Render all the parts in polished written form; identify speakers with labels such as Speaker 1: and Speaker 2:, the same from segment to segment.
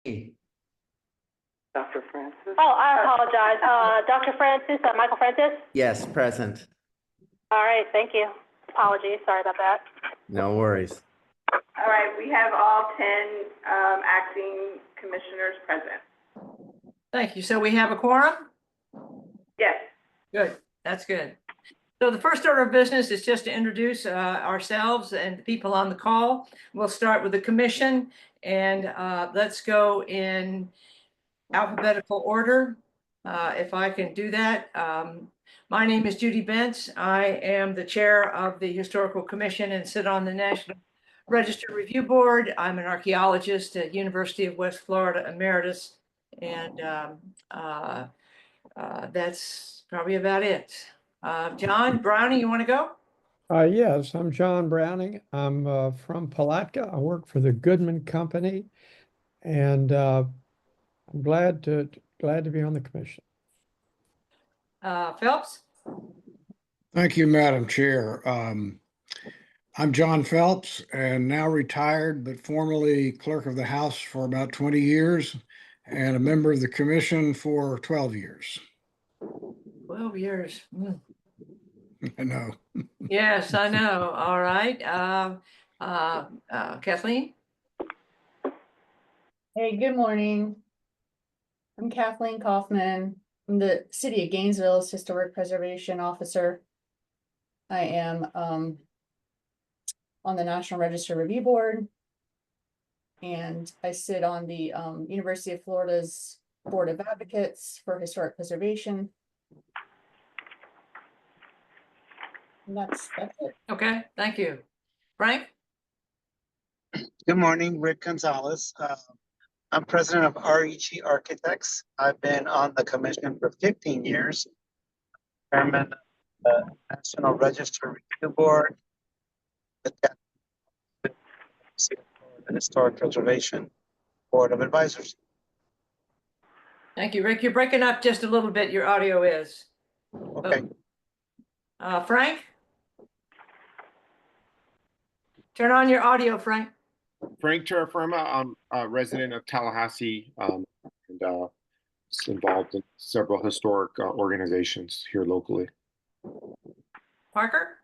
Speaker 1: Dr. Francis?
Speaker 2: Oh, I apologize. Dr. Francis, Michael Francis?
Speaker 3: Yes, present.
Speaker 2: All right, thank you. Apologies, sorry about that.
Speaker 3: No worries.
Speaker 4: All right, we have all 10 acting commissioners present.
Speaker 5: Thank you. So we have a quorum?
Speaker 4: Yes.
Speaker 5: Good, that's good. So the first order of business is just to introduce ourselves and the people on the call. We'll start with the commission and let's go in alphabetical order. If I can do that. My name is Judy Bentz. I am the chair of the Historical Commission and sit on the National Register Review Board. I'm an archaeologist at University of West Florida Emeritus, and that's probably about it. John Browning, you want to go?
Speaker 6: Yes, I'm John Browning. I'm from Palatka. I work for the Goodman Company, and I'm glad to be on the commission.
Speaker 5: Phelps?
Speaker 7: Thank you, Madam Chair. I'm John Phelps and now retired, but formerly clerk of the House for about 20 years and a member of the commission for 12 years.
Speaker 5: 12 years.
Speaker 7: I know.
Speaker 5: Yes, I know. All right. Kathleen?
Speaker 8: Hey, good morning. I'm Kathleen Kaufman. I'm the City of Gainesville's Historic Preservation Officer. I am on the National Register Review Board, and I sit on the University of Florida's Board of Advocates for Historic Preservation. And that's it.
Speaker 5: Okay, thank you. Frank?
Speaker 1: Good morning, Rick Gonzalez. I'm president of REG Architects. I've been on the commission for 15 years. Chairman of the National Register Review Board, the Historic Preservation Board of Advisors.
Speaker 5: Thank you, Rick. You're breaking up just a little bit. Your audio is.
Speaker 1: Okay.
Speaker 5: Frank? Turn on your audio, Frank.
Speaker 9: Frank Terrafirma. I'm a resident of Tallahassee and involved in several historic organizations here locally.
Speaker 5: Parker?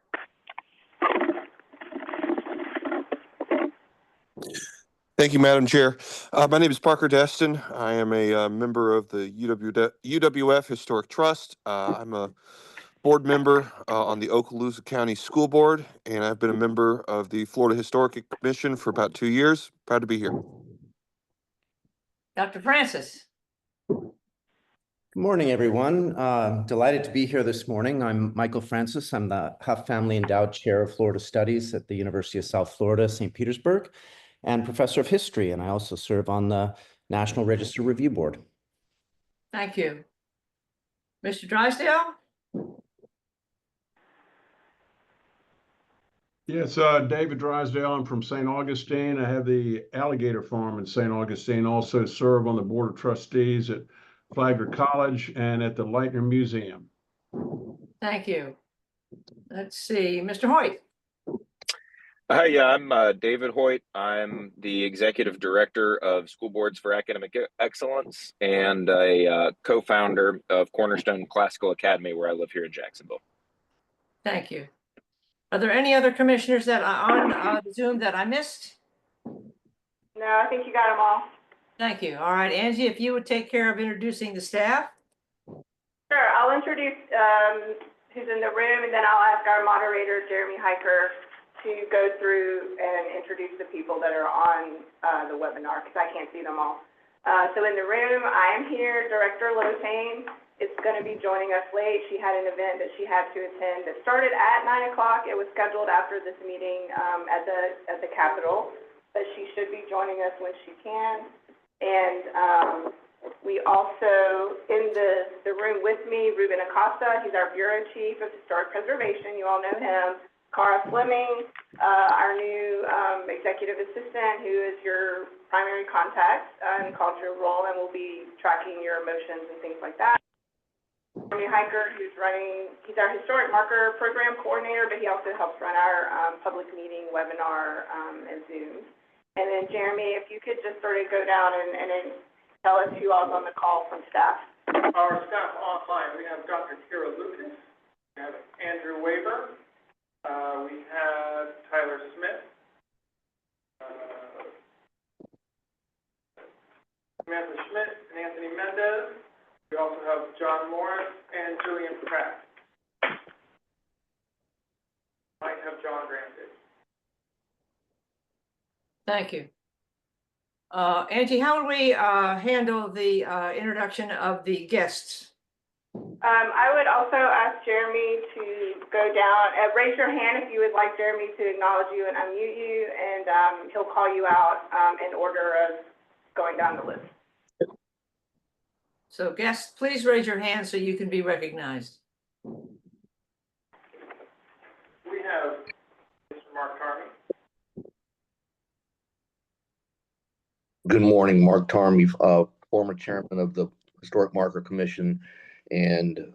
Speaker 10: Thank you, Madam Chair. My name is Parker Destin. I am a member of the UWF Historic Trust. I'm a board member on the Okaloosa County School Board, and I've been a member of the Florida Historic Commission for about 2 years. Proud to be here.
Speaker 5: Dr. Francis?
Speaker 3: Good morning, everyone. Delighted to be here this morning. I'm Michael Francis. I'm the Huff Family Endowed Chair of Florida Studies at the University of South Florida, St. Petersburg, and Professor of History, and I also serve on the National Register Review Board.
Speaker 5: Thank you. Mr. Drysdale?
Speaker 11: Yes, David Drysdale. I'm from St. Augustine. I have the Alligator Farm in St. Augustine. Also serve on the Board of Trustees at Flagler College and at the Leitner Museum.
Speaker 5: Thank you. Let's see, Mr. Hoyt.
Speaker 12: Hi, I'm David Hoyt. I'm the Executive Director of School Boards for Academic Excellence and a co-founder of Cornerstone Classical Academy, where I live here in Jacksonville.
Speaker 5: Thank you. Are there any other commissioners that are on Zoom that I missed?
Speaker 4: No, I think you got them all.
Speaker 5: Thank you. All right, Angie, if you would take care of introducing the staff.
Speaker 4: Sure, I'll introduce who's in the room, and then I'll ask our moderator, Jeremy Hiker, to go through and introduce the people that are on the webinar, because I can't see them all. So in the room, I am here. Director Lotane is going to be joining us late. She had an event that she had to attend that started at 9 o'clock. It was scheduled after this meeting at the Capitol, but she should be joining us when she can. And we also, in the room with me, Ruben Acosta, he's our Bureau Chief of Historic Preservation. You all know him. Cara Fleming, our new Executive Assistant, who is your primary contact in the cultural role and will be tracking your emotions and things like that. Jeremy Hiker, he's our Historic Marker Program Coordinator, but he also helps run our public meeting, webinar, and Zoom. And then Jeremy, if you could just sort of go down and then tell us who all's on the call from staff.
Speaker 13: Our staff online, we have Dr. Kira Lucas, we have Andrew Weber, we have Tyler Smith, Samantha Schmidt and Anthony Mendez. We also have John Morris and Julian Pratt. Might have John Granted.
Speaker 5: Thank you. Angie, how would we handle the introduction of the guests?
Speaker 4: I would also ask Jeremy to go down, raise your hand if you would like Jeremy to acknowledge you and unmute you, and he'll call you out in order of going down the list.
Speaker 5: So guests, please raise your hand so you can be recognized.
Speaker 13: We have Mr. Mark Carney.
Speaker 14: Good morning, Mark Tarmy, former chairman of the Historic Marker Commission and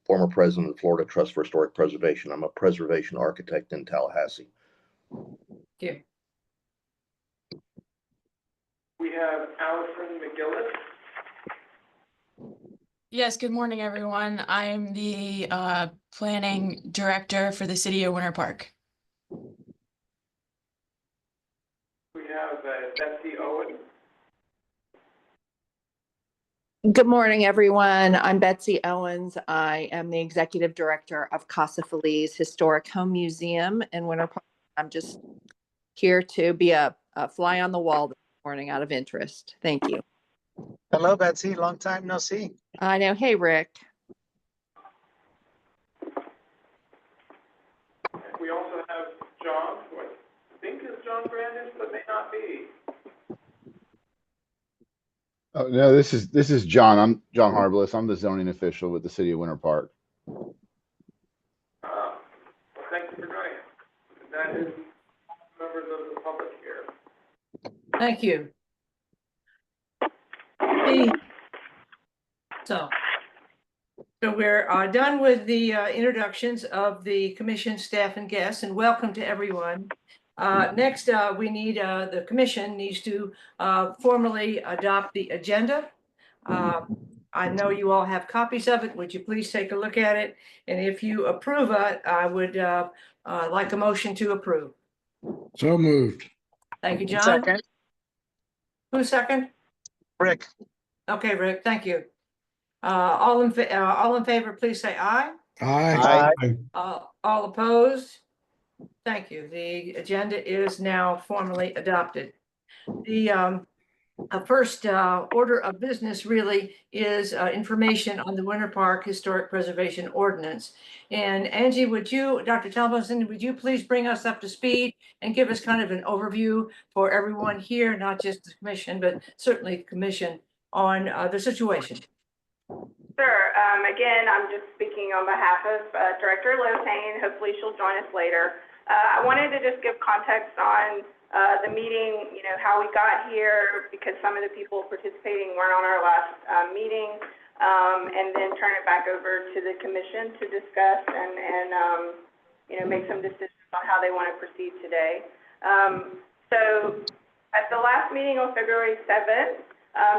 Speaker 14: former president of the Florida Trust for Historic Preservation. I'm a preservation architect in Tallahassee.
Speaker 5: Thank you.
Speaker 13: We have Allison McGillis.
Speaker 15: Yes, good morning, everyone. I'm the planning director for the city of Winter Park.
Speaker 13: We have Betsy Owen.
Speaker 16: Good morning, everyone. I'm Betsy Owens. I am the executive director of Casa Feliz Historic Home Museum in Winter Park. I'm just here to be a fly on the wall this morning out of interest. Thank you.
Speaker 1: Hello, Betsy. Long time no see.
Speaker 16: I know. Hey, Rick.
Speaker 13: We also have John, who I think is John Brandon, but may not be.
Speaker 17: Oh, no, this is John. I'm John Harbless. I'm the zoning official with the city of Winter Park.
Speaker 13: Well, thank you for joining us. That is members of the public here.
Speaker 5: Thank you. So we're done with the introductions of the commission staff and guests, and welcome to everyone. Next, we need the commission needs to formally adopt the agenda. I know you all have copies of it. Would you please take a look at it? And if you approve it, I would like a motion to approve.
Speaker 7: So moved.
Speaker 5: Thank you, John.
Speaker 1: Second.
Speaker 5: Who's second?
Speaker 1: Rick.
Speaker 5: Okay, Rick, thank you. All in favor, please say aye.
Speaker 7: Aye.
Speaker 5: All opposed? Thank you. The agenda is now formally adopted. The first order of business really is information on the Winter Park Historic Preservation Ordinance. And Angie, Dr. Talbosin, would you please bring us up to speed and give us kind of an overview for everyone here, not just the commission, but certainly the commission on the situation?
Speaker 4: Sure. Again, I'm just speaking on behalf of Director Lotane. Hopefully she'll join us later. I wanted to just give context on the meeting, how we got here, because some of the people participating weren't on our last meeting, and then turn it back over to the commission to discuss and make some decisions on how they want to proceed today. So at the last meeting on February 7th,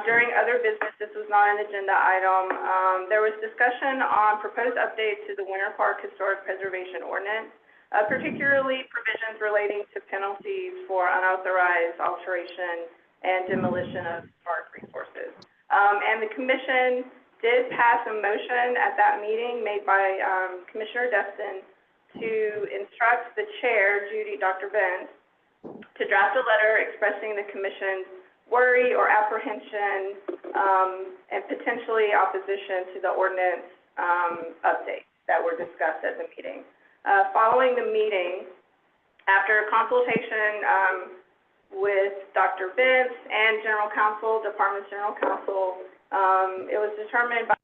Speaker 4: during other business, this was not an agenda item. There was discussion on proposed updates to the Winter Park Historic Preservation Ordinance, particularly provisions relating to penalties for unauthorized alteration and demolition of historic resources. And the commission did pass a motion at that meeting made by Commissioner Destin to instruct the chair, Dr. Benz, to draft a letter expressing the commission's worry or apprehension and potentially opposition to the ordinance updates that were discussed at the meeting. Following the meeting, after consultation with Dr. Vince and Department's General Counsel, it was determined by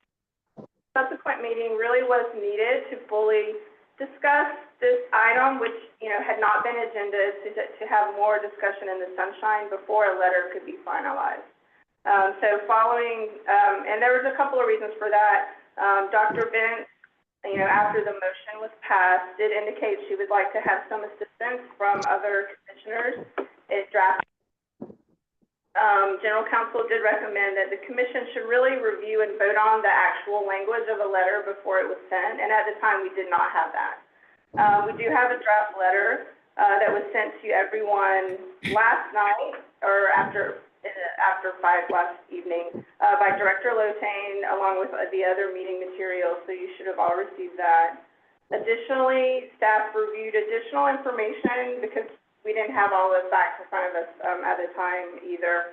Speaker 4: the subsequent meeting really was needed to fully discuss this item, which had not been agenda, to have more discussion in the sunshine before a letter could be finalized. So following, and there was a couple of reasons for that. Dr. Vince, after the motion was passed, did indicate she would like to have some assistance from other commissioners in drafting General counsel did recommend that the commission should really review and vote on the actual language of a letter before it was sent, and at the time, we did not have that. We do have a draft letter that was sent to everyone last night, or after 5 last evening, by Director Lotane, along with the other meeting materials, so you should have all received that. Additionally, staff reviewed additional information because we didn't have all the facts in front of us at the time either,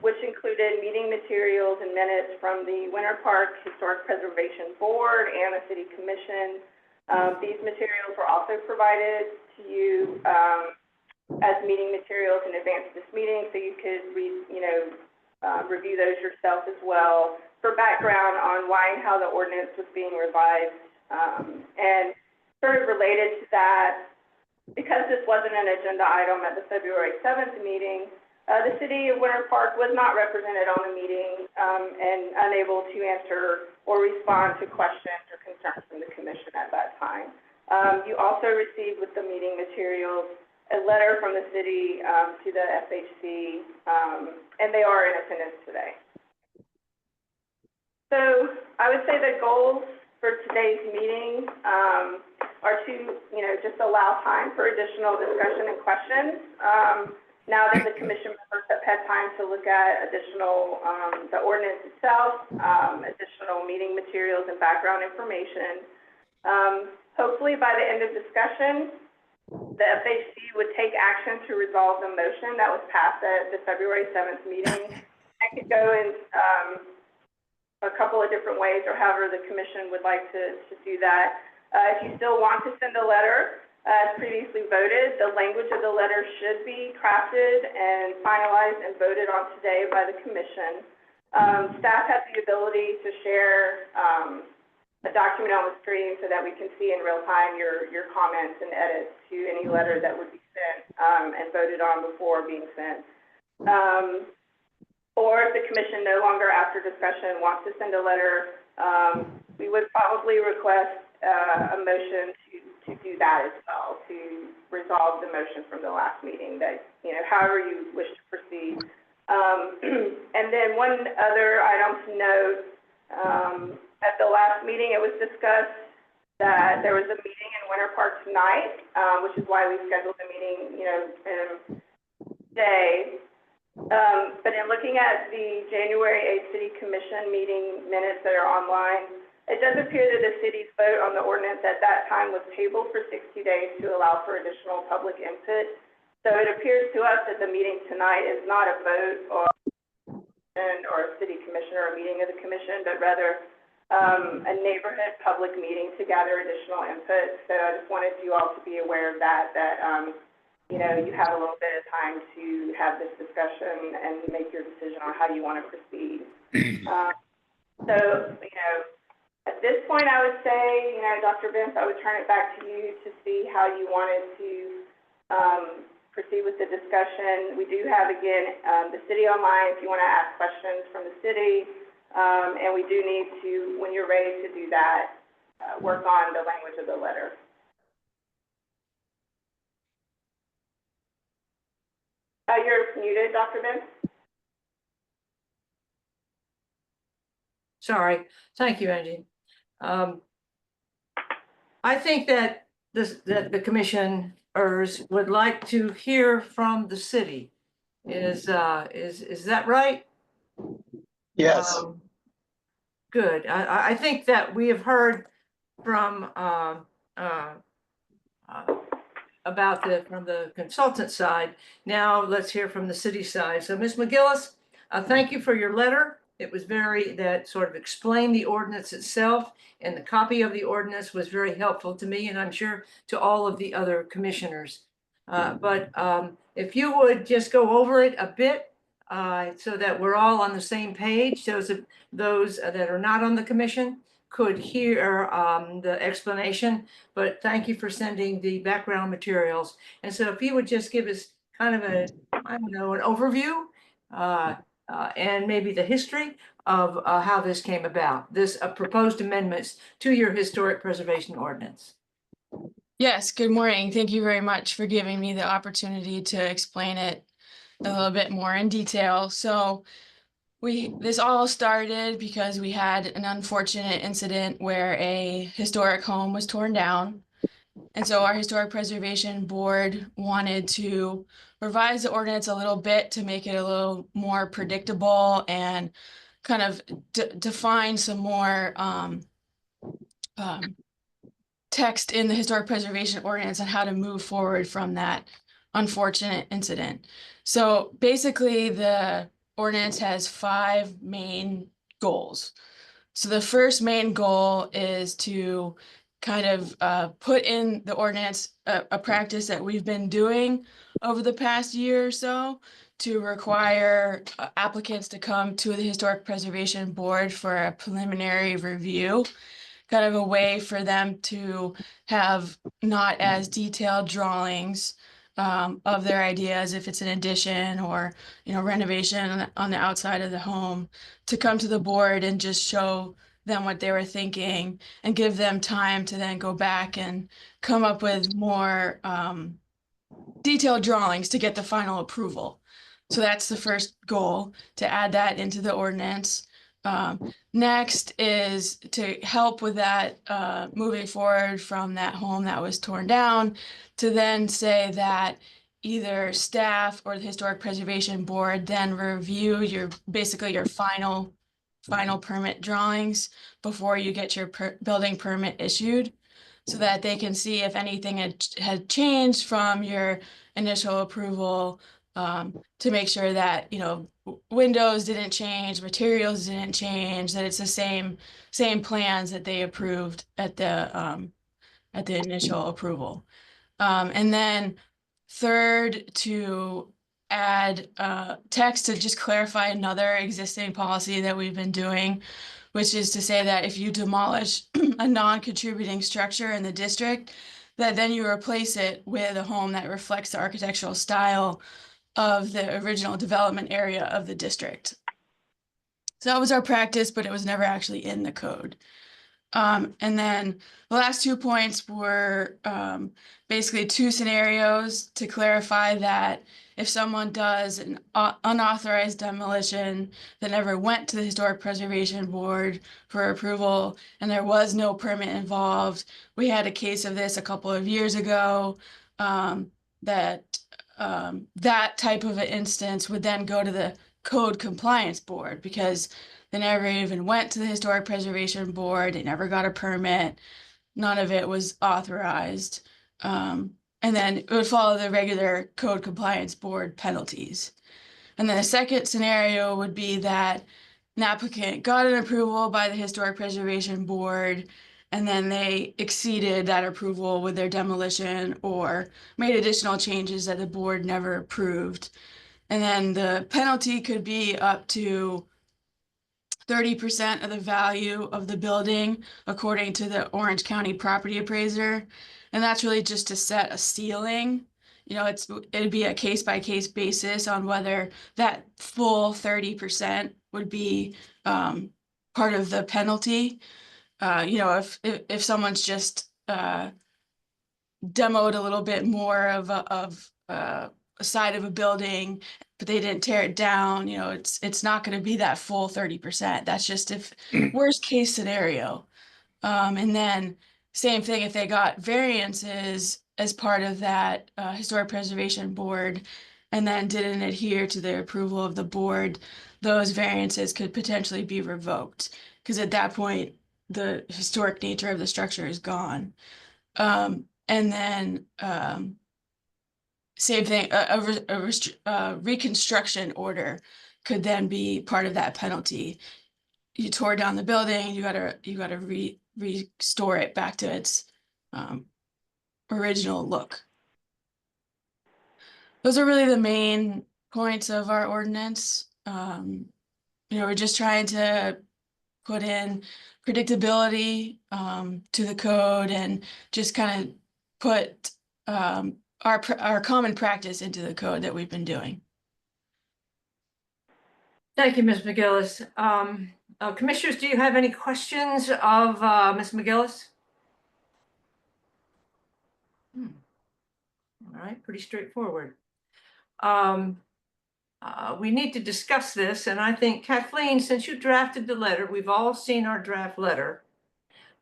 Speaker 4: which included meeting materials and minutes from the Winter Park Historic Preservation Board and the City Commission. These materials were also provided to you as meeting materials in advance of this meeting, so you could review those yourself as well for background on why and how the ordinance was being revised. And sort of related to that, because this wasn't an agenda item at the February 7th meeting, the City of Winter Park was not represented on the meeting and unable to answer or respond to questions or concerns from the commission at that time. You also received with the meeting materials a letter from the city to the FHC, and they are in attendance today. So I would say the goals for today's meeting are to, just allow time for additional discussion and questions. Now that the commission members have had time to look at additional, the ordinance itself, additional meeting materials and background information. Hopefully by the end of discussion, the FHC would take action to resolve the motion that was passed at the February 7th meeting. I could go in a couple of different ways, or however the commission would like to do that. If you still want to send a letter, as previously voted, the language of the letter should be crafted and finalized and voted on today by the commission. Staff has the ability to share a document on the screen so that we can see in real time your comments and edits to any letter that would be sent and voted on before being sent. Or if the commission no longer after discussion wants to send a letter, we would probably request a motion to do that as well, to resolve the motion from the last meeting, that, however you wish to proceed. And then one other item to note, at the last meeting, it was discussed that there was a meeting in Winter Park tonight, which is why we scheduled the meeting, today. But in looking at the January 8th City Commission meeting minutes that are online, it does appear that the city's vote on the ordinance at that time was tabled for 60 days to allow for additional public input. So it appears to us that the meeting tonight is not a vote or a city commission or a meeting of the commission, but rather a neighborhood public meeting to gather additional input. So I just wanted you all to be aware of that, you have a little bit of time to have this discussion and make your decision on how you want to proceed. At this point, I would say, Dr. Vince, I would turn it back to you to see how you wanted to proceed with the discussion. We do have, again, the city online if you want to ask questions from the city. And we do need to, when you're ready to do that, work on the language of the letter. You're muted, Dr. Vince.
Speaker 5: Sorry. Thank you, Angie. I think that the commissioners would like to hear from the city. Is that right?
Speaker 1: Yes.
Speaker 5: Good. I think that we have heard from from the consultant side. Now let's hear from the city side. So Ms. McGillis, thank you for your letter. It was that sort of explained the ordinance itself, and the copy of the ordinance was very helpful to me, and I'm sure to all of the other commissioners. But if you would just go over it a bit, so that we're all on the same page, those that are not on the commission could hear the explanation. But thank you for sending the background materials. And so if you would just give us kind of an overview and maybe the history of how this came about, this proposed amendments to your historic preservation ordinance.
Speaker 15: Yes, good morning. Thank you very much for giving me the opportunity to explain it. a little bit more in detail. So this all started because we had an unfortunate incident where a historic home was torn down. And so our Historic Preservation Board wanted to revise the ordinance a little bit to make it a little more predictable and kind of define some more text in the Historic Preservation Ordinance on how to move forward from that unfortunate incident. So basically, the ordinance has 5 main goals. So the first main goal is to kind of put in the ordinance a practice that we've been doing over the past year or so to require applicants to come to the Historic Preservation Board for a preliminary review, kind of a way for them to have not as detailed drawings of their ideas, if it's an addition or, you know, renovation on the outside of the home, to come to the board and just show them what they were thinking and give them time to then go back and come up with more detailed drawings to get the final approval. So that's the first goal, to add that into the ordinance. Next is to help with that, moving forward from that home that was torn down, to then say that either staff or the Historic Preservation Board then review basically your final permit drawings before you get your building permit issued, so that they can see if anything had changed from your initial approval, to make sure that, you know, windows didn't change, materials didn't change, that it's the same plans that they approved at the initial approval. And then third, to add text to just clarify another existing policy that we've been doing, which is to say that if you demolish a non-contributing structure in the district, that then you replace it with a home that reflects the architectural style of the original development area of the district. So that was our practice, but it was never actually in the code. And then the last 2 points were basically 2 scenarios to clarify that if someone does an unauthorized demolition that never went to the Historic Preservation Board for approval and there was no permit involved. We had a case of this a couple of years ago, that type of an instance would then go to the Code Compliance Board, because they never even went to the Historic Preservation Board. They never got a permit. None of it was authorized. And then it would follow the regular Code Compliance Board penalties. And then the second scenario would be that an applicant got an approval by the Historic Preservation Board, and then they exceeded that approval with their demolition or made additional changes that the board never approved. And then the penalty could be up to 30% of the value of the building, according to the Orange County property appraiser. And that's really just to set a ceiling. You know, it'd be a case-by-case basis on whether that full 30% would be part of the penalty. You know, if someone's just demoed a little bit more of a side of a building, but they didn't tear it down, you know, it's not going to be that full 30%. That's just if worst case scenario. And then same thing if they got variances as part of that Historic Preservation Board and then didn't adhere to the approval of the board, those variances could potentially be revoked, because at that point the historic nature of the structure is gone. And then same thing, a reconstruction order could then be part of that penalty. You tore down the building, you gotta restore it back to its original look. Those are really the main points of our ordinance. You know, we're just trying to put in predictability to the code and just kind of put our common practice into the code that we've been doing.
Speaker 5: Thank you, Ms. McGillis. Commissioners, do you have any questions of Ms. McGillis? All right, pretty straightforward. we need to discuss this, and I think Kathleen, since you drafted the letter, we've all seen our draft letter.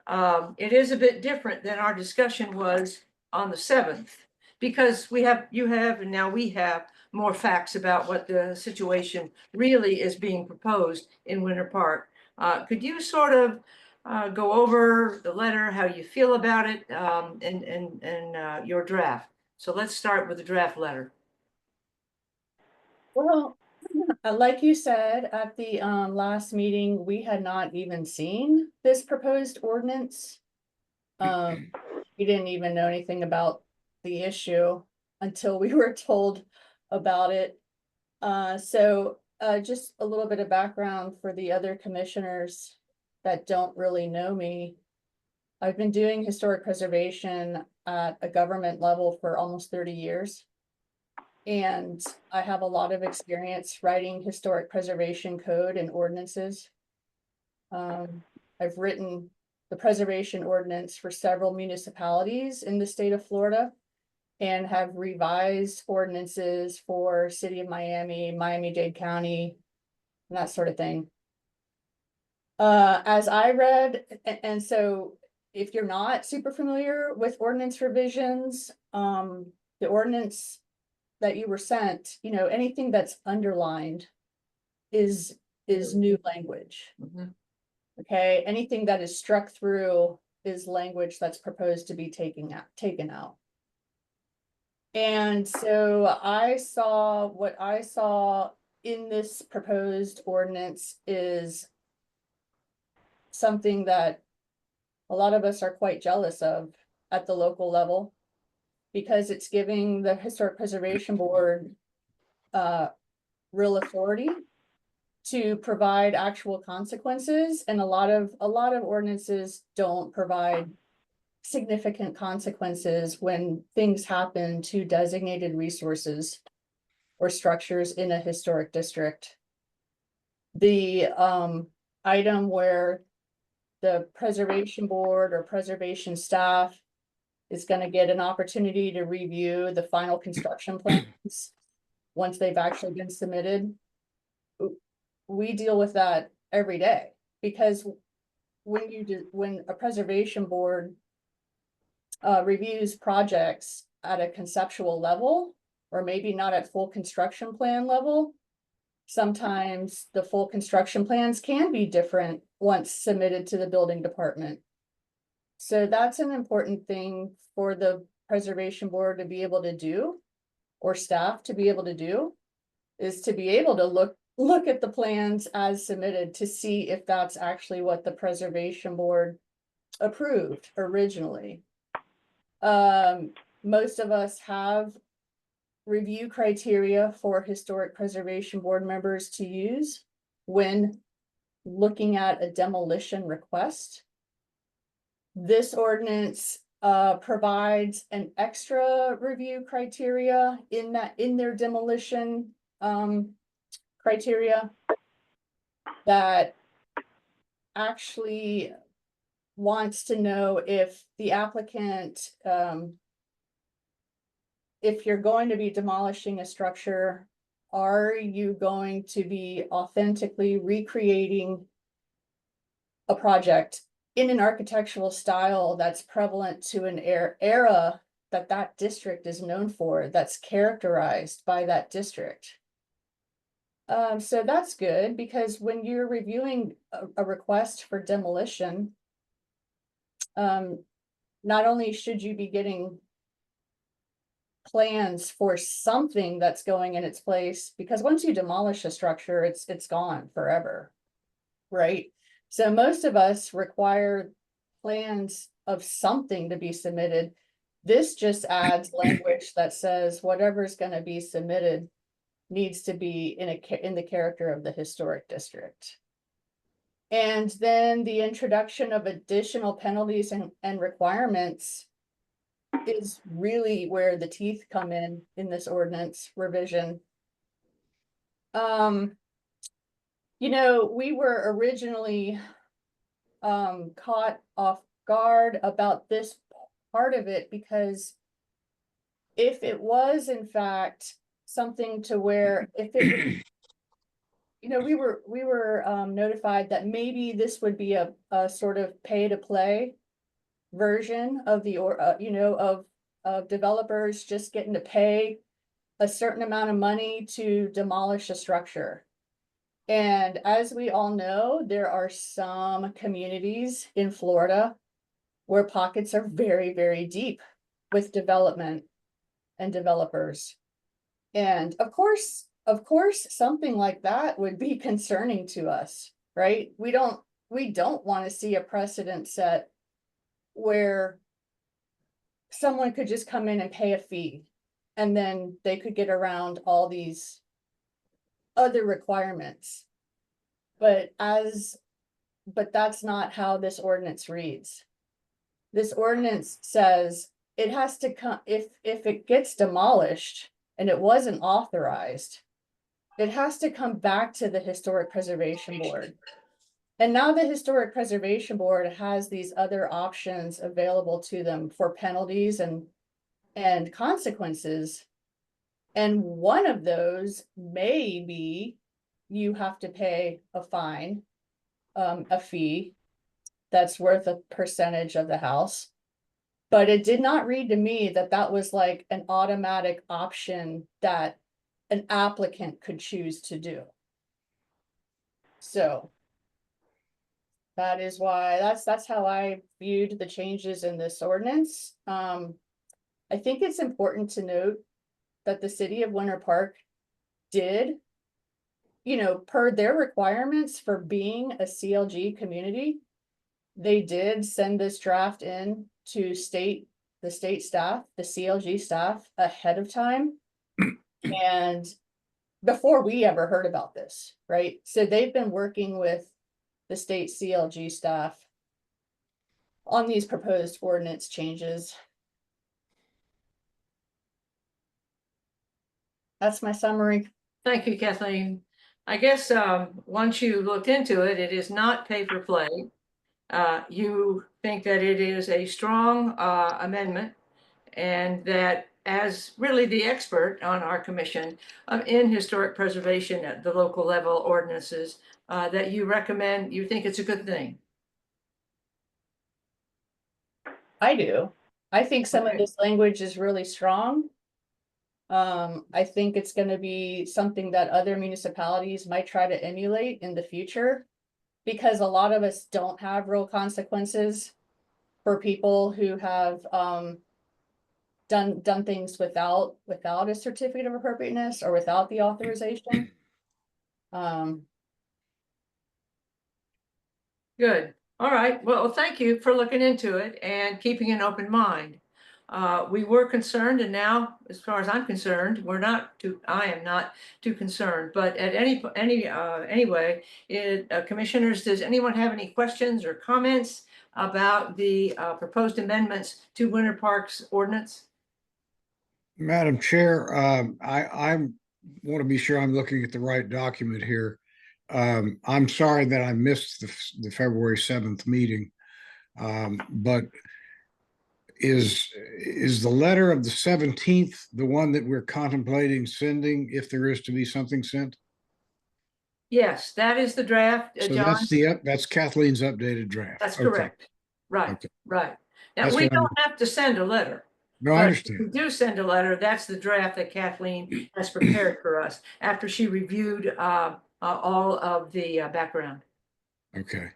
Speaker 5: It is a bit different than our discussion was on the 7th, because you have, and now we have more facts about what the situation really is being proposed in Winter Park. Could you sort of go over the letter, how you feel about it, and your draft? So let's start with the draft letter.
Speaker 8: Well, like you said, at the last meeting, we had not even seen this proposed ordinance. We didn't even know anything about the issue until we were told about it. So just a little bit of background for the other commissioners that don't really know me. I've been doing historic preservation at a government level for almost 30 years. And I have a lot of experience writing historic preservation code and ordinances. I've written the preservation ordinance for several municipalities in the state of Florida and have revised ordinances for City of Miami, Miami-Dade County, and that sort of thing. As I read, and so if you're not super familiar with ordinance revisions, the ordinance that you were sent, you know, anything that's underlined is new language. Okay, anything that is struck through is language that's proposed to be taken out. And so what I saw in this proposed ordinance is something that a lot of us are quite jealous of at the local level, because it's giving the Historic Preservation Board real authority to provide actual consequences, and a lot of ordinances don't provide significant consequences when things happen to designated resources or structures in a historic district. The item where the preservation board or preservation staff is going to get an opportunity to review the final construction plans once they've actually been submitted. We deal with that every day, because when a preservation board reviews projects at a conceptual level, or maybe not at full construction plan level, sometimes the full construction plans can be different once submitted to the building department. So that's an important thing for the preservation board to be able to do, or staff to be able to do, is to be able to look at the plans as submitted to see if that's actually what the preservation board approved originally. Most of us have review criteria for historic preservation board members to use when looking at a demolition request. This ordinance provides an extra review criteria in their demolition criteria that actually wants to know if the applicant, if you're going to be demolishing a structure, are you going to be authentically recreating a project in an architectural style that's prevalent to an era that district is known for, that's characterized by that district. So that's good, because when you're reviewing a request for demolition, not only should you be getting plans for something that's going in its place, because once you demolish a structure, it's gone forever, right? So most of us require plans of something to be submitted. This just adds language that says whatever's going to be submitted needs to be in the character of the historic district. And then the introduction of additional penalties and requirements is really where the teeth come in this ordinance revision. You know, we were originally caught off guard about this part of it, because if it was in fact something to where if it, you know, we were notified that maybe this would be a sort of pay to play version of the, you know, of developers just getting to pay a certain amount of money to demolish a structure. And as we all know, there are some communities in Florida where pockets are very, very deep with development and developers. And of course, something like that would be concerning to us, right? We don't want to see a precedent set where someone could just come in and pay a fee and then they could get around all these other requirements. But that's not how this ordinance reads. This ordinance says it has to come, if it gets demolished and it wasn't authorized, it has to come back to the Historic Preservation Board. And now the Historic Preservation Board has these other options available to them for penalties and consequences. And one of those may be you have to pay a fine, a fee that's worth a percentage of the house. But it did not read to me that that was like an automatic option that an applicant could choose to do. So that is why that's how I viewed the changes in this ordinance. I think it's important to note that the city of Winter Park did, you know, per their requirements for being a CLG community, they did send this draft in to the state staff, the CLG staff ahead of time. And before we ever heard about this, right? So they've been working with the state CLG staff on these proposed ordinance changes. That's my summary.
Speaker 5: Thank you, Kathleen. I guess once you looked into it, it is not pay for play. You think that it is a strong amendment, and that as really the expert on our commission in historic preservation at the local level ordinances, that you recommend, you think it's a good thing.
Speaker 8: I do. I think some of this language is really strong. I think it's going to be something that other municipalities might try to emulate in the future, because a lot of us don't have real consequences for people who have done things without a certificate of appropriateness or without the authorization.
Speaker 5: Good. All right. Well, thank you for looking into it and keeping an open mind. We were concerned, and now, as far as I'm concerned, I am not too concerned. But at anyway, commissioners, does anyone have any questions or comments about the proposed amendments to Winter Park's ordinance?
Speaker 7: Madam Chair, I want to be sure I'm looking at the right document here. I'm sorry that I missed the February 7th meeting, but is the letter of the 17th the one that we're contemplating sending if there is to be something sent?
Speaker 5: Yes, that is the draft,
Speaker 7: So
Speaker 5: John.
Speaker 7: that's Kathleen's updated draft.
Speaker 5: That's
Speaker 7: Okay.
Speaker 5: correct. Right,
Speaker 7: Okay.
Speaker 5: right. Now,
Speaker 7: That's
Speaker 5: we
Speaker 7: what
Speaker 5: don't have to send a letter.
Speaker 7: No, I
Speaker 5: But
Speaker 7: understand.
Speaker 5: if we do send a letter, that's the draft that Kathleen has prepared for us after she reviewed all of the background.
Speaker 7: Okay.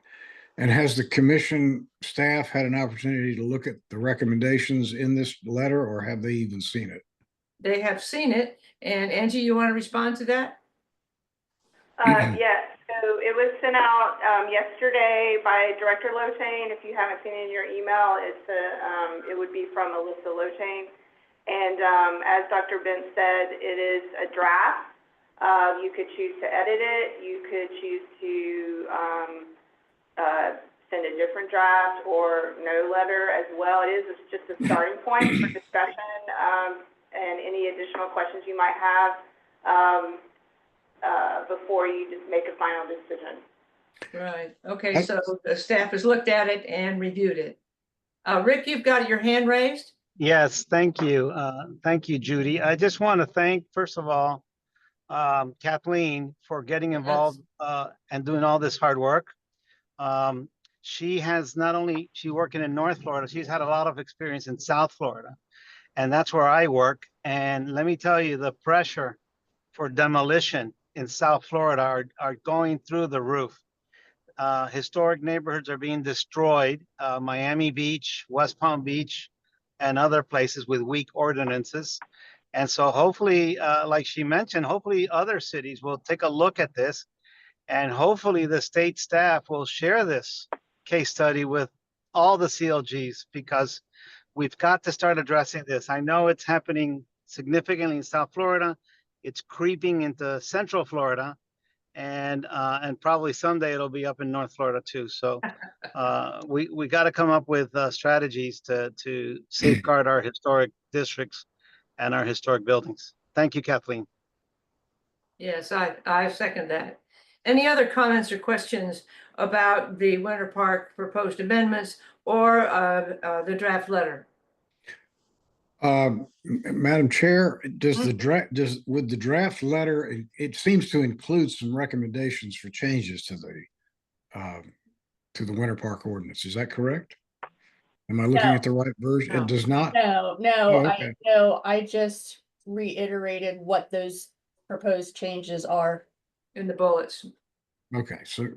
Speaker 7: And has the commission staff had an opportunity to look at the recommendations in this letter, or have they even seen it?
Speaker 5: They have seen it. And Angie, you want to respond to that?
Speaker 4: Yes, so it was sent out yesterday by Director Lotain. If you haven't seen it in your email, it would be from Alyssa Lotain. And as Dr. Ben said, it is a draft. You could choose to edit it. You could choose to send a different draft or no letter as well. It is just a starting point for discussion and any additional questions you might have before you just make a final decision.
Speaker 5: Right. Okay. So the staff has looked at it and reviewed it. Rick, you've got your hand raised.
Speaker 1: Yes, thank you. Thank you, Judy. I just want to thank, first of all, Kathleen for getting involved and doing all this hard work. She has not only, she working in North Florida, she's had a lot of experience in South Florida, and that's where I work. And let me tell you, the pressure for demolition in South Florida are going through the roof. Historic neighborhoods are being destroyed. Miami Beach, West Palm Beach, and other places with weak ordinances. And so hopefully, like she mentioned, hopefully other cities will take a look at this, and hopefully the state staff will share this case study with all the CLGs, because we've got to start addressing this. I know it's happening significantly in South Florida. It's creeping into Central Florida, and probably someday it'll be up in North Florida too. So we got to come up with strategies to safeguard our historic districts and our historic buildings. Thank you, Kathleen.
Speaker 5: Yes, I second that. Any other comments or questions about the Winter Park proposed amendments or the draft letter?
Speaker 7: Madam Chair, does the draft, with the draft letter, it seems to include some recommendations for changes to the Winter Park ordinance. Is that correct? Am I looking at the right version? It does not?
Speaker 8: No,
Speaker 7: Oh, okay.
Speaker 8: I just reiterated what those proposed changes are.
Speaker 5: In the bullets.
Speaker 7: Okay, so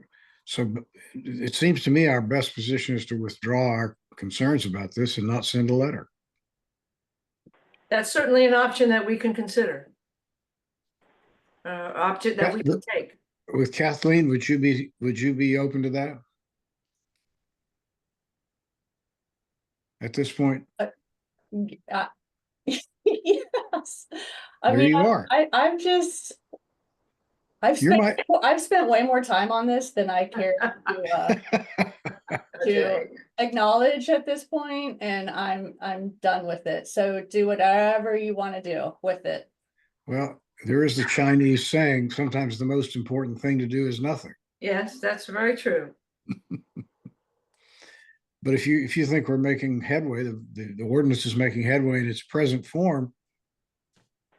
Speaker 7: it seems to me our best position is to withdraw our concerns about this and not send a letter.
Speaker 5: That's certainly an option that we can consider. Option that we can take.
Speaker 7: With Kathleen, would you be open to that? At this point?
Speaker 8: Yes.
Speaker 7: There you are.
Speaker 8: I've spent way more time on this than I care to acknowledge at this point, and I'm done with it. So do whatever you want to do with it.
Speaker 7: Well, there is the Chinese saying, sometimes the most important thing to do is nothing.
Speaker 5: Yes, that's very true.
Speaker 7: But if you think we're making headway, the ordinance is making headway in its present form,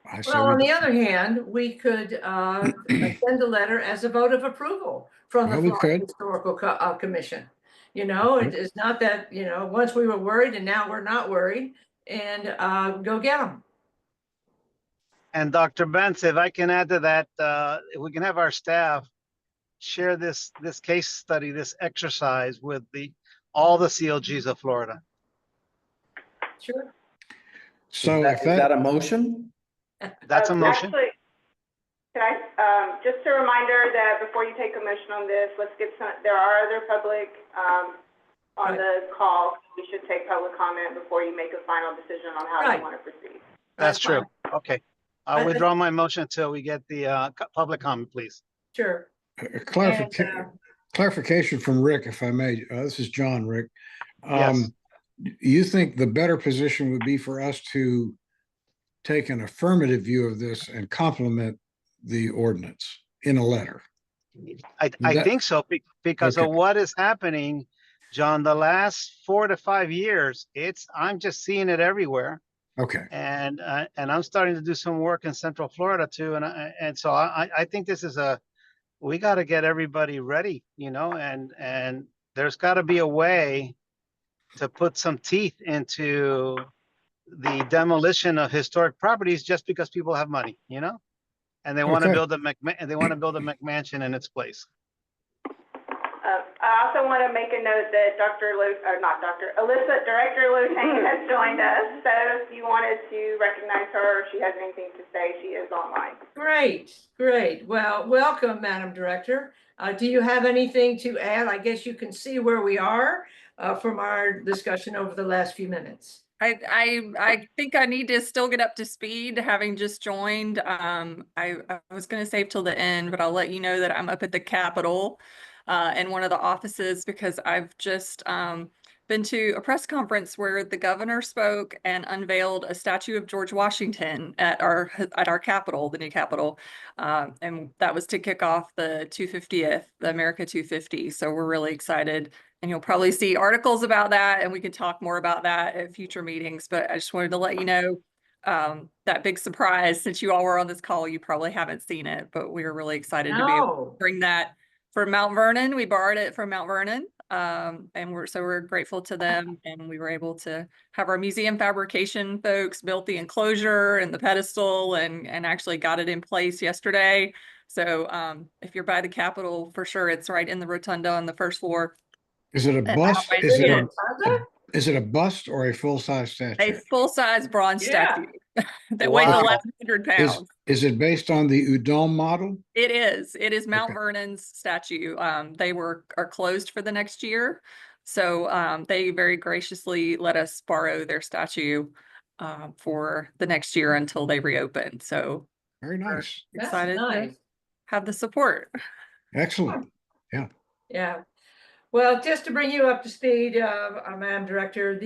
Speaker 7: I say
Speaker 5: well, on the other hand, we could send a letter as a vote of approval from the Florida Historical Commission. You know, it is not that, you know, once we were worried and now we're not worried, and go get them.
Speaker 1: And Dr. Benz, if I can add to that, if we can have our staff share this case study, this exercise with all the CLGs of Florida.
Speaker 5: Sure.
Speaker 3: So is that a motion?
Speaker 1: That's a motion.
Speaker 4: Actually, can I, just a reminder that before you take a motion on this, let's get there are other public, on the call. We should take public comment before you make a final decision on how you want to proceed.
Speaker 1: That's true. Okay. I'll withdraw my motion until we get the public comment, please.
Speaker 5: Sure.
Speaker 7: Clarification from Rick, if I may. This is John, Rick.
Speaker 1: Yes.
Speaker 7: You think the better position would be for us to take an affirmative view of this and complement the ordinance in a letter?
Speaker 1: I think so, because of what is happening, John, the last 4 to 5 years, I'm just seeing it everywhere.
Speaker 7: Okay.
Speaker 1: And I'm starting to do some work in Central Florida too. And so I think this is we got to get everybody ready, you know, and there's got to be a way to put some teeth into the demolition of historic properties just because people have money, you know, and they want to build a McMansion in its place.
Speaker 4: I also want to make a note that Director Lutane has joined us. So if you wanted to recognize her, or she has anything to say, she is online.
Speaker 5: Great. Well, welcome, Madam Director. Do you have anything to add? I guess you can see where we are from our discussion over the last few minutes.
Speaker 18: I think I need to still get up to speed, having just joined. I was going to save till the end, but I'll let you know that I'm up at the Capitol in one of the offices, because I've just been to a press conference where the governor spoke and unveiled a statue of George Washington at our Capitol, the new Capitol, and that was to kick off the 250th, the America 250. So we're really excited And you'll probably see articles about that, and we can talk more about that at future meetings. But I just wanted to let you know that big surprise. Since you all were on this call, you probably haven't seen it, but we were really excited to be able to bring that from Mount Vernon. We borrowed it from Mount Vernon, and we're grateful to them. And we were able to have our museum fabrication folks built the enclosure and the pedestal, and actually got it in place yesterday. So if you're by the Capitol, for sure, it's right in the rotunda on the first floor.
Speaker 7: Is it a
Speaker 18: And
Speaker 7: bust?
Speaker 18: always
Speaker 7: Is it
Speaker 18: is.
Speaker 7: is it a bust or a full-size
Speaker 18: A
Speaker 7: statue?
Speaker 18: full-size bronze
Speaker 5: Yeah.
Speaker 18: statue that weighs
Speaker 7: Wow.
Speaker 18: 1,100 pounds.
Speaker 7: Is it based on the Udon model?
Speaker 18: It is. It is Mount
Speaker 7: Okay.
Speaker 18: Vernon's statue. They are closed for the next year. So they very graciously let us borrow their statue for the next year until they reopen. So
Speaker 7: Very nice.
Speaker 5: That's
Speaker 18: excited
Speaker 5: nice.
Speaker 18: to have the support.
Speaker 7: Excellent. Yeah.
Speaker 5: Yeah. Well, just to bring you up to speed, Madam Director,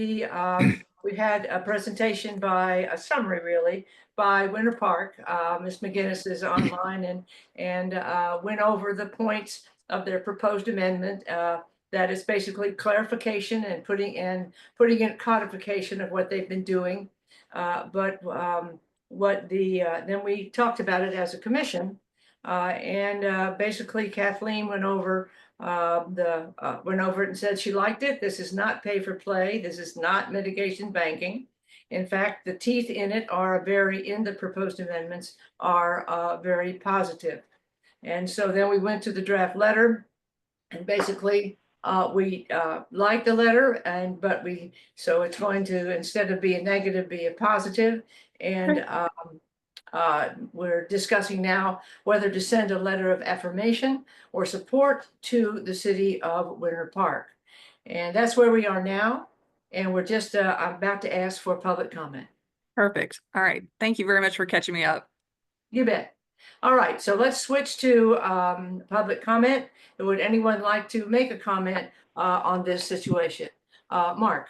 Speaker 5: we had a presentation by, a summary really, by Winter Park. Ms. McGinnis is online and went over the points of their proposed amendment. That is basically clarification and putting in codification of what they've been doing. Then we talked about it as a commission. Basically Kathleen went over it and said she liked it. This is not pay for play. This is not mitigation banking. In fact, the teeth in it in the proposed amendments are very positive. And so then we went to the draft letter, and basically we like the letter, so it's going to, instead of be a negative, be a positive. And we're discussing now whether to send a letter of affirmation or support to the city of Winter Park. And that's where we are now. And we're just, I'm about to ask for public comment.
Speaker 18: Perfect. All right. Thank you very much for catching me up.
Speaker 5: You bet. All right, so let's switch to public comment. Would anyone like to make a comment on this situation? Mark.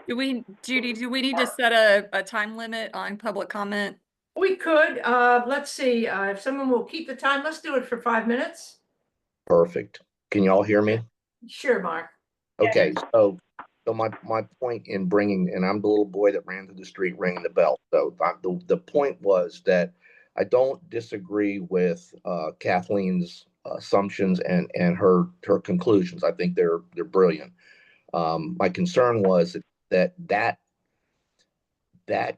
Speaker 18: Judy, do we need to set a time limit on public comment?
Speaker 5: We could, let's see, if someone will keep the time, let's do it for 5 minutes.
Speaker 14: Perfect. Can you all hear me?
Speaker 5: Sure, Mark.
Speaker 14: Okay, so my point in bringing, and I'm the little boy that ran through the street ringing the bell. So the point was that I don't disagree with Kathleen's assumptions and her conclusions. I think they're brilliant. My concern was that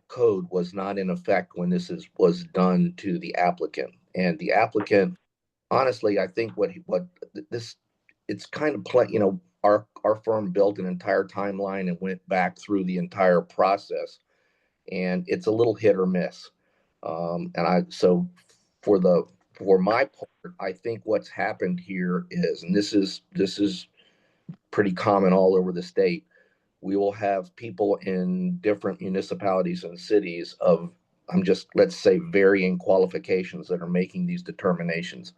Speaker 14: code was not in effect when this was done to the applicant, and the applicant, honestly, I think it's kind of our firm built an entire timeline and went back through the entire process, and it's a little hit or miss. So for my part, I think what's happened here is, and this is pretty common all over the state, we will have people in different municipalities and cities of, let's say, varying qualifications that are making these determinations.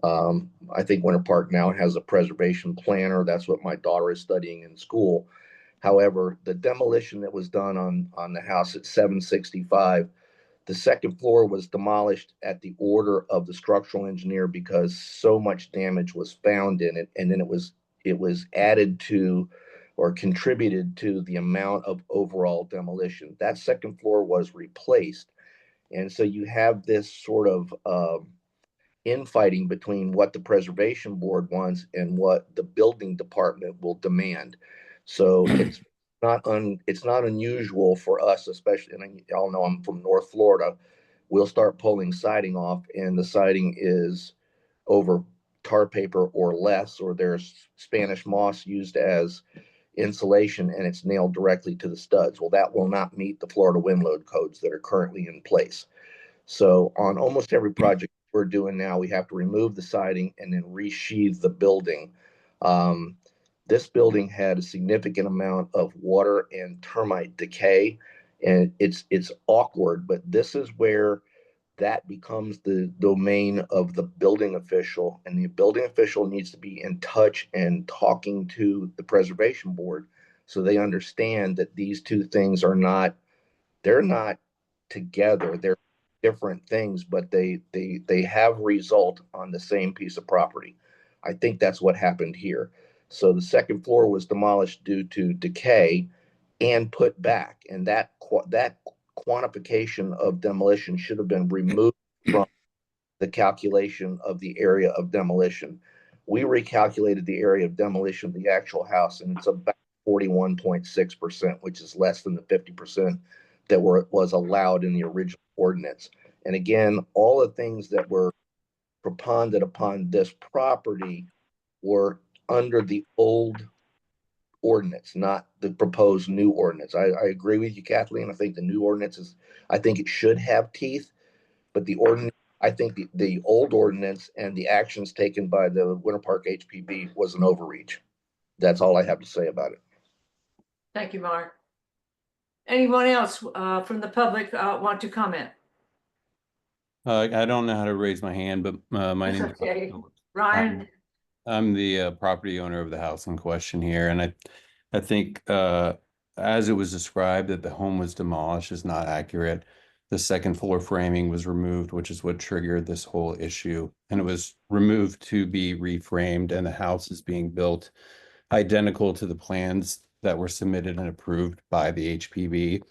Speaker 14: I think Winter Park now has a preservation planner. That's what my daughter is studying in school. However, the demolition that was done on the house at 765, the second floor was demolished at the order of the structural engineer because so much damage was found in it, and then it was added to or contributed to the amount of overall demolition. That second floor was replaced. And so you have this sort of infighting between what the preservation board wants and what the building department will demand. So it's not unusual for us, especially, and y'all know I'm from North Florida, we'll start pulling siding off and the siding is over tar paper or less, or there's Spanish moss used as insulation and it's nailed directly to the studs. Well, that will not meet the Florida wind load codes that are currently in place. So on almost every project we're doing now, we have to remove the siding and then resheathe the building. This building had a significant amount of water and termite decay, and it's awkward, but this is where that becomes the domain of the building official, and the building official needs to be in touch and talking to the preservation board so they understand that these two things they're not together. They're different things, but they have result on the same piece of property. I think that's what happened here. So the second floor was demolished due to decay and put back, and that quantification of demolition should have been removed from the calculation of the area of demolition. We recalculated the area of demolition of the actual house, and it's about 41.6%, which is less than the 50% that was allowed in the original ordinance. And again, all the things that were propounded upon this property were under the old ordinance, not the proposed new ordinance. I agree with you, Kathleen. I think the new ordinance I think it should have teeth, but the ordinance, I think the old ordinance and the actions taken by the Winter Park HPB was an overreach. That's all I have to say about it.
Speaker 5: Thank you, Mark. Anyone else from the public want to comment?
Speaker 19: I don't know how to raise my hand, but my name is
Speaker 5: Okay. Ryan?
Speaker 19: I'm the property owner of the house in question here, and I think as it was described that the home was demolished is not accurate. The second floor framing was removed, which is what triggered this whole issue, and it was removed to be reframed, and the house is being built identical to the plans that were submitted and approved by the HPB.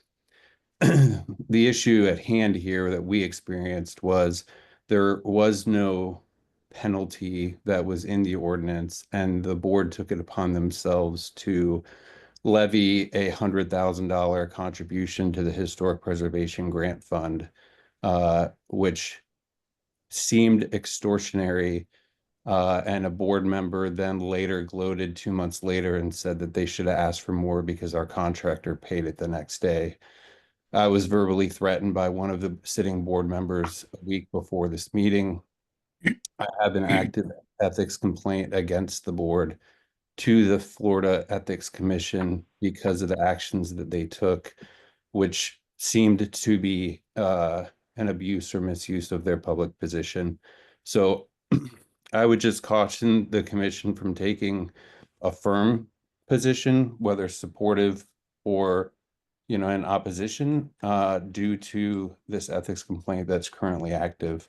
Speaker 19: The issue at hand here that we experienced was there was no penalty that was in the ordinance, and the board took it upon themselves to levy $100,000 contribution to the Historic Preservation Grant Fund, which seemed extortionary. And a board member then later gloated 2 months later and said that they should have asked for more because our contractor paid it the next day. I was verbally threatened by one of the sitting board members a week before this meeting. I have an active ethics complaint against the board to the Florida Ethics Commission because of the actions that they took, which seemed to be an abuse or misuse of their public position. So I would just caution the commission from taking a firm position, whether supportive or in opposition due to this ethics complaint that's currently active.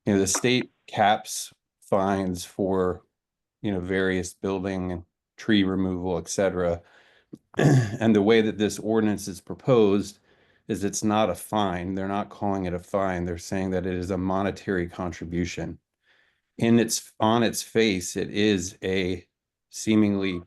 Speaker 19: The state caps fines for various building, tree removal, etc. And the way that this ordinance is proposed is it's not a fine. They're not calling it a fine. They're saying that it is a monetary contribution. On its face, it is a seemingly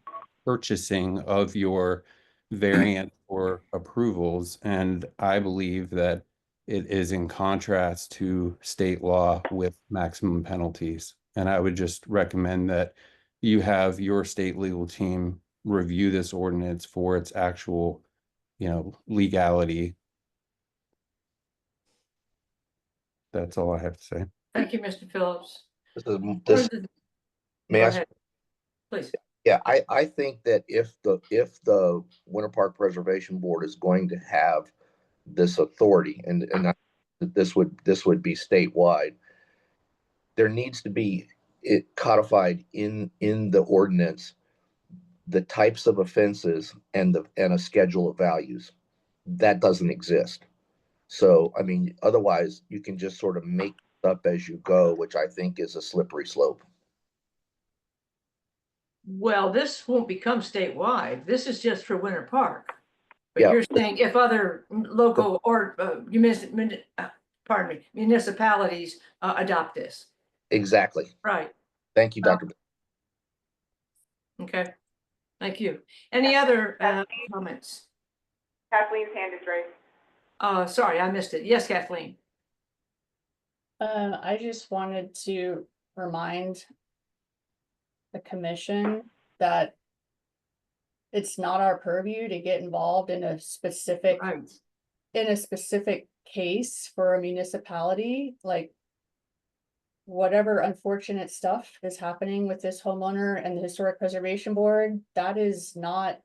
Speaker 19: purchasing of your variant or approvals, and I believe that it is in contrast to state law with maximum penalties. And I would just recommend that you have your state legal team review this ordinance for its actual, legality. That's all I have to say.
Speaker 5: Thank you, Mr. Phillips.
Speaker 14: May
Speaker 5: Go
Speaker 14: I?
Speaker 5: ahead, please.
Speaker 14: Yeah, I think that if the Winter Park Preservation Board is going to have this authority, and this would be statewide, there needs to be it codified in the ordinance, the types of offenses and a schedule of values. That doesn't exist. So, I mean, otherwise you can just sort of make it up as you go, which I think is a slippery slope.
Speaker 5: Well, this won't become statewide. This is just for Winter Park. But
Speaker 14: Yeah.
Speaker 5: you're saying if other local or municipalities adopt this.
Speaker 14: Exactly.
Speaker 5: Right.
Speaker 14: Thank you, Dr.
Speaker 5: Okay. Thank you. Any other comments?
Speaker 4: Kathleen's hand is raised.
Speaker 5: Sorry, I missed it. Yes, Kathleen.
Speaker 8: I just wanted to remind the commission that it's not our purview to get involved in a specific case for a municipality. Like, whatever unfortunate stuff is happening with this homeowner and the Historic Preservation Board, that is not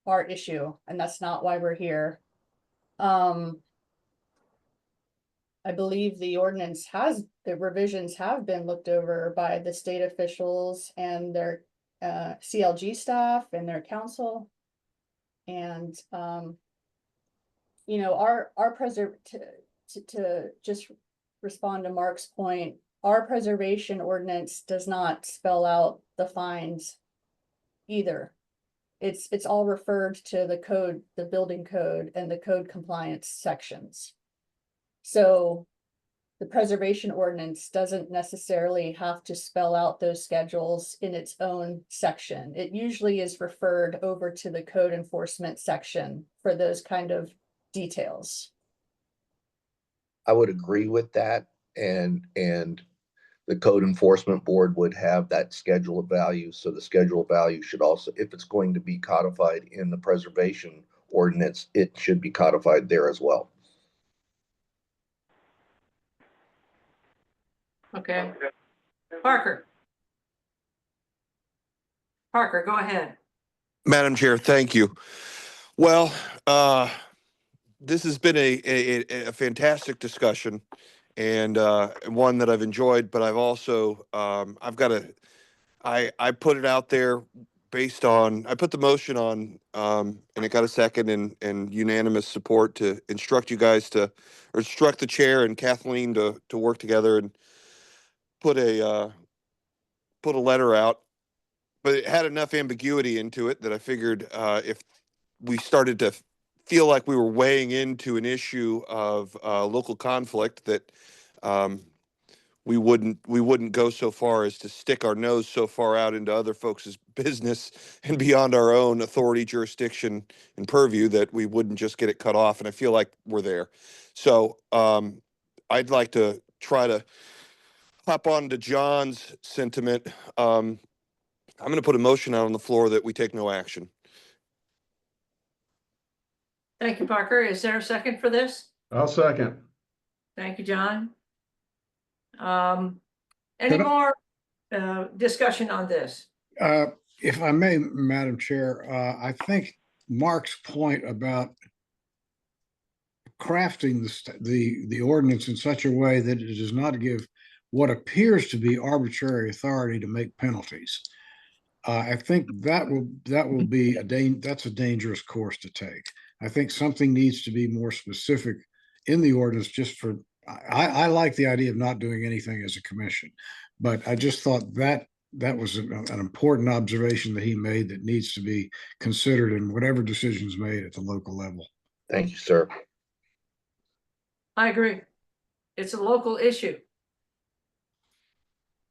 Speaker 8: our issue, and that's not why we're here. I believe the revisions have been looked over by the state officials and their CLG staff and their council. And to just respond to Mark's point, our preservation ordinance does not spell out the fines either. It's all referred to the code, the building code and the code compliance sections. So the preservation ordinance doesn't necessarily have to spell out those schedules in its own section. It usually is referred over to the code enforcement section for those kind of details.
Speaker 14: I would agree with that, and the code enforcement board would have that schedule of values. So the schedule of value should also, if it's going to be codified in the preservation ordinance, it should be codified there as well.
Speaker 5: Okay. Parker. Parker, go ahead.
Speaker 10: Madam Chair, thank you. Well, this has been a fantastic discussion and one that I've enjoyed, but I've also, I put it out there based on, I put the motion on, and it got a second and unanimous support to instruct you guys to, or instruct the chair and Kathleen to work together and put a letter out. But it had enough ambiguity into it that I figured if we started to feel like we were weighing into an issue of local conflict, that we wouldn't go so far as to stick our nose so far out into other folks' business and beyond our own authority, jurisdiction, and purview that we wouldn't just get it cut off. And I feel like we're there. So I'd like to try to hop on to John's sentiment. I'm going to put a motion out on the floor that we take no action.
Speaker 5: Thank you, Parker. Is there a second for this?
Speaker 11: I'll second.
Speaker 5: Thank you, John. Any more discussion on this?
Speaker 7: If I may, Madam Chair, I think Mark's point about crafting the ordinance in such a way that it does not give what appears to be arbitrary authority to make penalties. I think that will be that's a dangerous course to take. I think something needs to be more specific in the ordinance just for, I like the idea of not doing anything as a commission, but I just thought that was an important observation that he made that needs to be considered in whatever decisions made at the local level.
Speaker 14: Thank you, sir.
Speaker 5: I agree. It's a local issue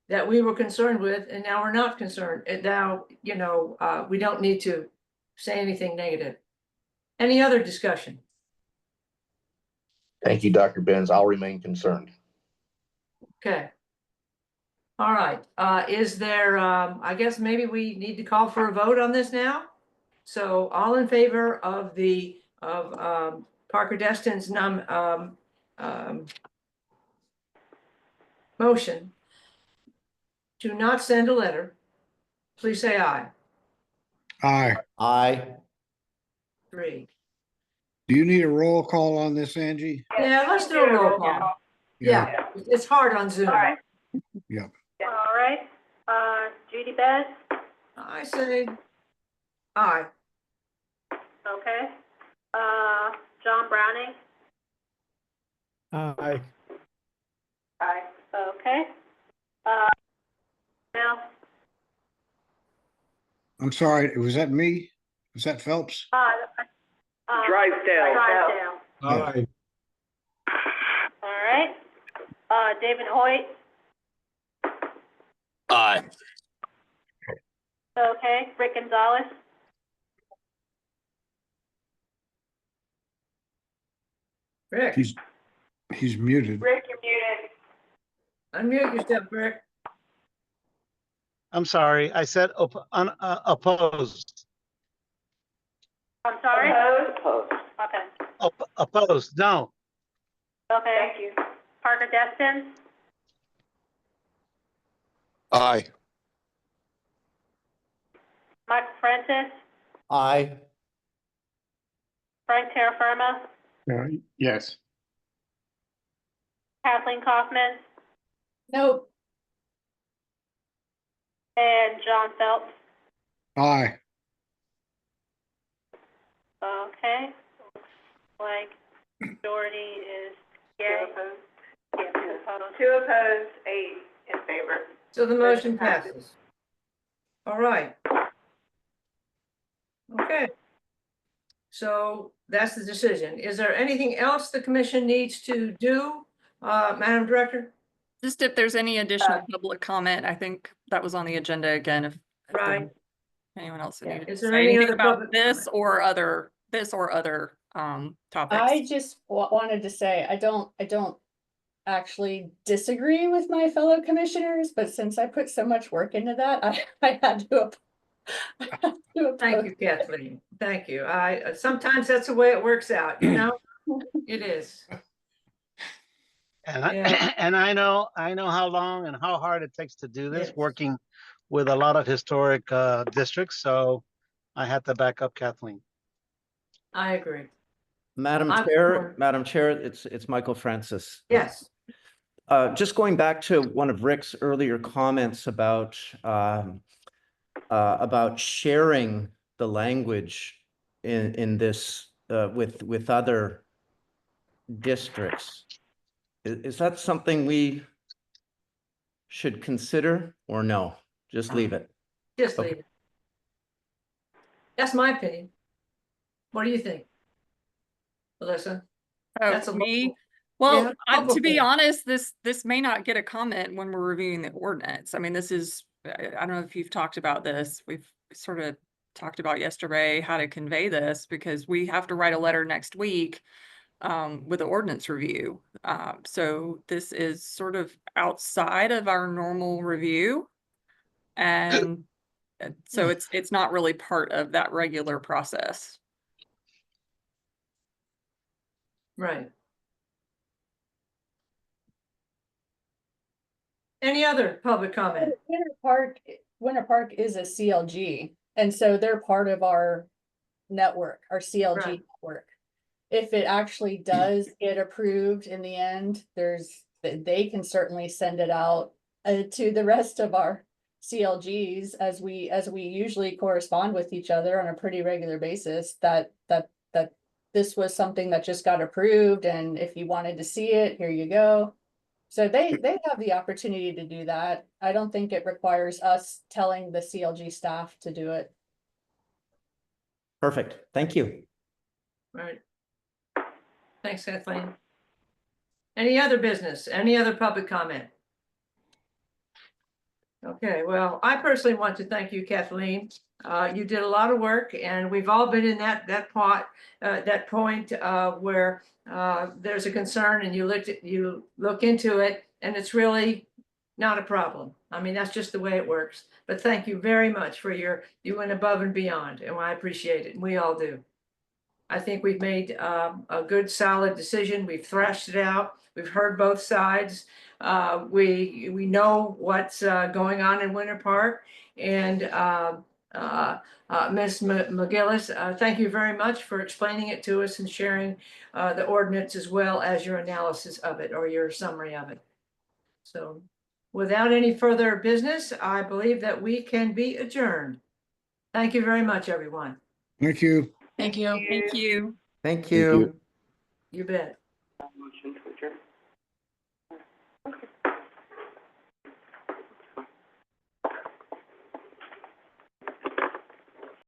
Speaker 5: that we were concerned with, and now we're not concerned. And now, you know, we don't need to say anything negative. Any other discussion?
Speaker 14: Thank you, Dr. Benz. I'll remain concerned.
Speaker 5: Okay. All right. Is there, I guess maybe we need to call for a vote on this now. So all in favor of Parker Destin's motion to not send a letter, please say aye.
Speaker 7: Aye.
Speaker 3: Aye.
Speaker 5: 3.
Speaker 7: Do you need a roll call on this, Angie?
Speaker 5: Yeah, let's do a roll call. Yeah, it's hard on Zoom.
Speaker 2: All right.
Speaker 7: Yeah.
Speaker 2: All right. Judy Bez?
Speaker 5: I say aye.
Speaker 2: Okay. John Browning?
Speaker 6: Aye.
Speaker 2: Aye. Okay. Now?
Speaker 7: I'm sorry, was that me? Was that Phelps?
Speaker 2: Drysdale.
Speaker 11: Aye.
Speaker 2: All right. David Hoyt?
Speaker 10: Aye.
Speaker 2: Okay. Rick Gonzalez?
Speaker 5: Rick,
Speaker 7: He's muted.
Speaker 2: Rick, you're muted.
Speaker 5: unmute yourself, Rick.
Speaker 1: I'm sorry, I said opposed.
Speaker 2: I'm sorry? Opposed. Okay.
Speaker 1: Opposed, no.
Speaker 2: Okay. Thank you. Parker Destin?
Speaker 10: Aye.
Speaker 2: Michael Francis?
Speaker 3: Aye.
Speaker 2: Frank Terraferma?
Speaker 9: Yes.
Speaker 2: Kathleen Kaufman?
Speaker 8: Nope.
Speaker 2: And John Phelps?
Speaker 7: Aye.
Speaker 2: Okay. Looks like majority is yay.
Speaker 4: 2 opposed, 8 in favor.
Speaker 5: So the motion passes. All right. Okay. So that's the decision. Is there anything else the commission needs to do, Madam Director?
Speaker 18: Just if there's any additional public comment, I think that was on the agenda again, if
Speaker 5: Right.
Speaker 18: anyone else
Speaker 5: Yeah.
Speaker 18: needed
Speaker 5: Is
Speaker 18: to
Speaker 5: there
Speaker 18: say
Speaker 5: any
Speaker 18: anything
Speaker 5: other
Speaker 18: about
Speaker 5: public
Speaker 18: this
Speaker 5: comment?
Speaker 18: or other topics.
Speaker 8: I just wanted to say, I don't actually disagree with my fellow commissioners, but since I put so much work into that, I had to.
Speaker 5: Thank you, Kathleen. Thank you. Sometimes that's the way it works out, you know? It is.
Speaker 1: And
Speaker 5: Yeah.
Speaker 1: and I know how long and how hard it takes to do this,
Speaker 5: Yes.
Speaker 1: working with a lot of historic districts. So I had to back up Kathleen.
Speaker 5: I agree.
Speaker 3: Madam Chair, it's Michael Francis.
Speaker 5: Yes.
Speaker 3: Just going back to one of Rick's earlier comments about sharing the language in this with other districts. Is that something we should consider or no? Just leave it.
Speaker 5: Just
Speaker 3: Okay.
Speaker 5: leave it. That's my opinion. What do you think, Alyssa? That's a
Speaker 18: Me?
Speaker 5: local-
Speaker 18: Well,
Speaker 5: yeah, local
Speaker 18: to be
Speaker 5: thing.
Speaker 18: honest, this may not get a comment when we're reviewing the ordinance. I mean, this is, I don't know if you've talked about this. We've sort of talked about yesterday how to convey this because we have to write a letter next week with the ordinance review. So this is sort of outside of our normal review. And so it's not really part of that regular process.
Speaker 5: Right. Any other public comment?
Speaker 8: Winter Park is a CLG, and so they're part of our network, our CLG
Speaker 5: Right.
Speaker 8: network. If it actually does get approved in the end, they can certainly send it out to the rest of our CLGs as we usually correspond with each other on a pretty regular basis, that this was something that just got approved, and if you wanted to see it, here you go. So they have the opportunity to do that. I don't think it requires us telling the CLG staff to do it.
Speaker 3: Perfect. Thank you.
Speaker 5: Right. Thanks, Kathleen. Any other business? Any other public comment? Okay, well, I personally want to thank you, Kathleen. You did a lot of work, and we've all been in that point where there's a concern, and you look into it, and it's really not a problem. I mean, that's just the way it works. But thank you very much for you went above and beyond, and I appreciate it, and we all do. I think we've made a good, solid decision. We've thrashed it out. We've heard both sides. We know what's going on in Winter Park. And Ms. McGillis, thank you very much for explaining it to us and sharing the ordinance as well as your analysis of it or your summary of it. So without any further business, I believe that we can be adjourned. Thank you very much, everyone.
Speaker 7: Thank you.
Speaker 15: Thank you.
Speaker 18: Thank you.
Speaker 3: Thank you.
Speaker 5: You bet.
Speaker 4: Motion to adjourn. Okay.